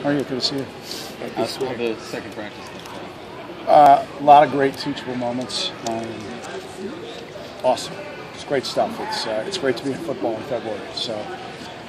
How are you? Good to see you. How's the second practice? A lot of great teachable moments. Awesome. It's great stuff. It's great to be in football in February. So,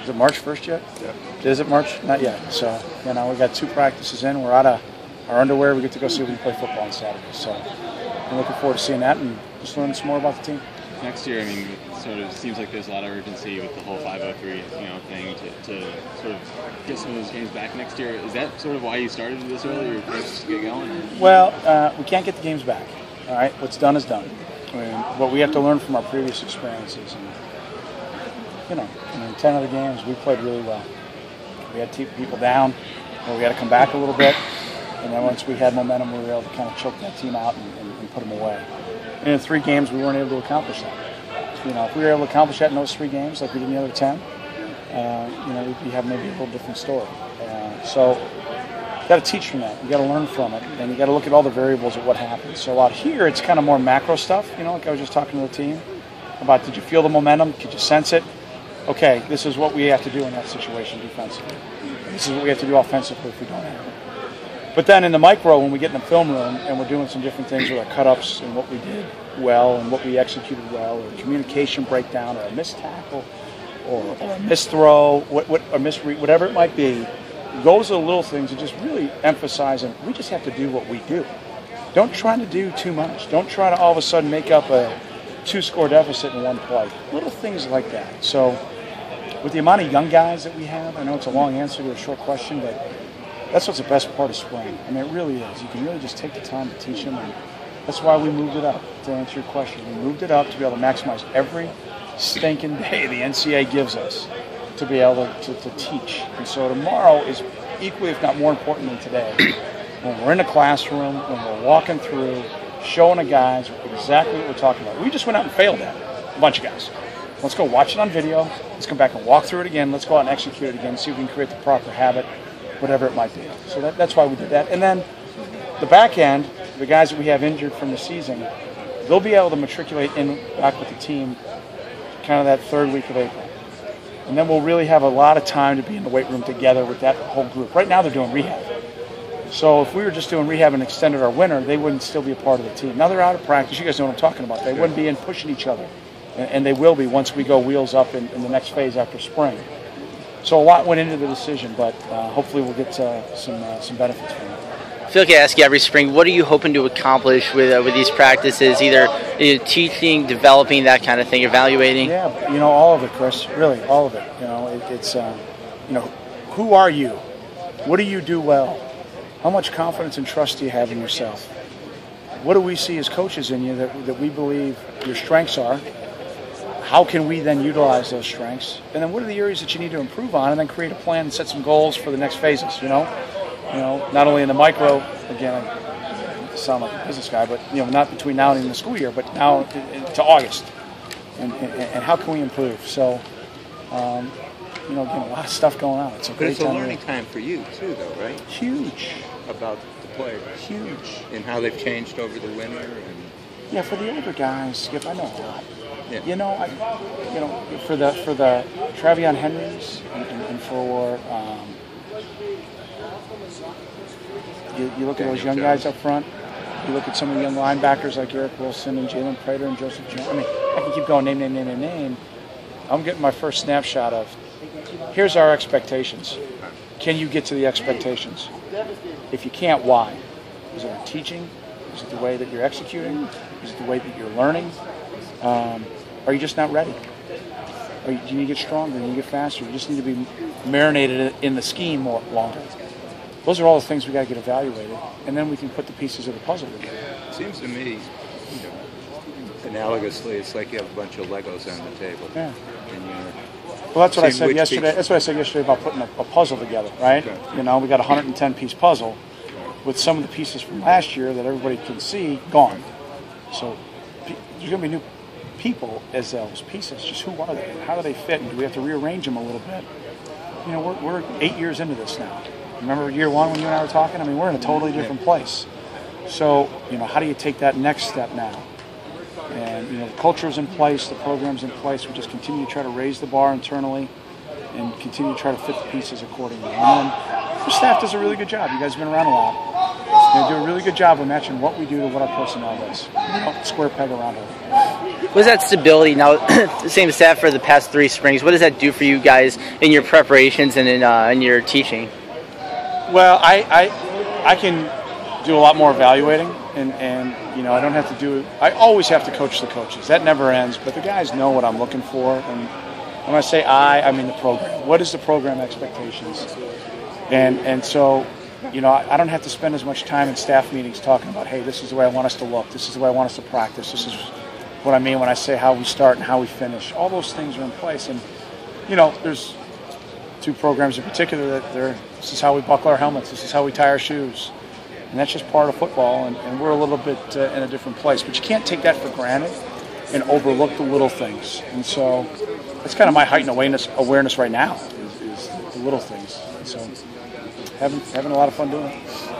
is it March 1st yet? Yeah. Is it March? Not yet. So, we got 2 practices in. We're out of our underwear. We get to go see if we can play football on Saturday. So, I'm looking forward to seeing that and just learning some more about the team. Next year, it sort of seems like there's a lot of urgency with the whole 503, thing to sort of get some of those games back next year. Is that sort of why you started this early, or just to get going? Well, we can't get the games back. All right, what's done is done. What we have to learn from our previous experiences, and in 10 of the games we played really well. We had people down, or we had to come back a little bit, and then once we had momentum, we were able to kind of choke that team out and put them away. And in 3 games, we weren't able to accomplish that. If we were able to accomplish that in those 3 games, like we did in the other 10, we'd have maybe a little different story. So you got to teach from that. You got to learn from it, and you got to look at all the variables of what happened. So out here, it's kind of more macro stuff. Like I was just talking to the team about, did you feel the momentum? Could you sense it? Okay, this is what we have to do in that situation defensively. This is what we have to do offensively if we don't have it. But then in the micro, when we get in the film room and we're doing some different things with our cut-ups and what we did well and what we executed well, or communication breakdown, or a missed tackle, or a missed throw, a misread, whatever it might be, those are the little things that just really emphasizing we just have to do what we do. Don't try to do too much. Don't try to all of a sudden make up a 2-score deficit in one play. Little things like that. So with the amount of young guys that we have, I know it's a long answer to a short question, but that's what's the best part of spring. It really is. You can really just take the time to teach them, and that's why we moved it up, to answer your question. We moved it up to be able to maximize every stinking day the NCAA gives us to be able to teach. And so tomorrow is equally, if not more important than today, when we're in the classroom, when we're walking through, showing the guys exactly what we're talking about. We just went out and failed at it, a bunch of guys. Let's go watch it on video. Let's come back and walk through it again. Let's go out and execute it again, see if we can create the proper habit, whatever it might be. So that's why we did that. And then the back end, the guys that we have injured from the season, they'll be able to matriculate back with the team kind of that 3rd week of April. And then we'll really have a lot of time to be in the weight room together with that whole group. Right now they're doing rehab. So if we were just doing rehab and extended our winter, they wouldn't still be a part of the team. Now they're out of practice. You guys know what I'm talking about. They wouldn't be in pushing each other. And they will be once we go wheels up in the next phase after spring. So a lot went into the decision, but hopefully we'll get some benefits from it. I feel like I ask you every spring, what are you hoping to accomplish with these practices, either teaching, developing, that kind of thing, evaluating? Yeah, all of it, Chris, really, all of it. It's who are you? What do you do well? How much confidence and trust do you have in yourself? What do we see as coaches in you that we believe your strengths are? How can we then utilize those strengths? And then what are the areas that you need to improve on, and then create a plan and set some goals for the next phases, not only in the micro, again, I sound like a business guy, but, not between now and the school year, but now to August. And how can we improve? So, again, a lot of stuff going on. It's a great time. But it's a learning time for you, too, though, right? Huge. About the players. Huge. And how they've changed over the winter. Yeah, for the older guys, Skip, I know a lot. Yeah. For the Travion Henrys and for you look at those young guys up front. You look at some of the young linebackers like Eric Wilson and Jalen Prater and Joseph Jones. I can keep going, name. I'm getting my first snapshot of, here's our expectations. Can you get to the expectations? If you can't, why? Is it our teaching? Is it the way that you're executing? Is it the way that you're learning? Are you just not ready? Or do you need to get stronger? Do you need to get faster? You just need to be marinated in the scheme more longer. Those are all the things we got to get evaluated, and then we can put the pieces of the puzzle together. It seems to me, analogously, it's like you have a bunch of Legos on the table. Yeah. Well, that's what I said yesterday. That's what I said yesterday about putting a puzzle together, right? Okay. We got a 110-piece puzzle with some of the pieces from last year that everybody can see gone. So there's going to be new people as those pieces. Just who are they? How do they fit? And do we have to rearrange them a little bit? We're 8 years into this now. Remember year 1 when you and I were talking? We're in a totally different place. So, how do you take that next step now? And, the culture's in place, the program's in place. We just continue to try to raise the bar internally and continue to try to fit the pieces accordingly. And then Our staff does a really good job. You guys have been around a lot. They do a really good job of matching what we do to what our personnel does. We don't square peg around it. What is that stability now? The same staff for the past 3 springs. What does that do for you guys in your preparations and in your teaching? Well, I can do a lot more evaluating, and you know, I don't have to do it. I always have to coach the coaches. That never ends. But the guys know what I'm looking for, and when I say I mean the program. What is the program expectations? And so, you know, I don't have to spend as much time in staff meetings talking about, hey, this is the way I want us to look. This is the way I want us to practice. This is what I mean when I say how we start and how we finish. All those things are in place. And, you know, there's 2 programs in particular that this is how we buckle our helmets. This is how we tie our shoes. And that's just part of football. And we're a little bit in a different place. But you can't take that for granted and overlook the little things. And so that's kind of my heightened awareness right now is the little things. So having a lot of fun doing it.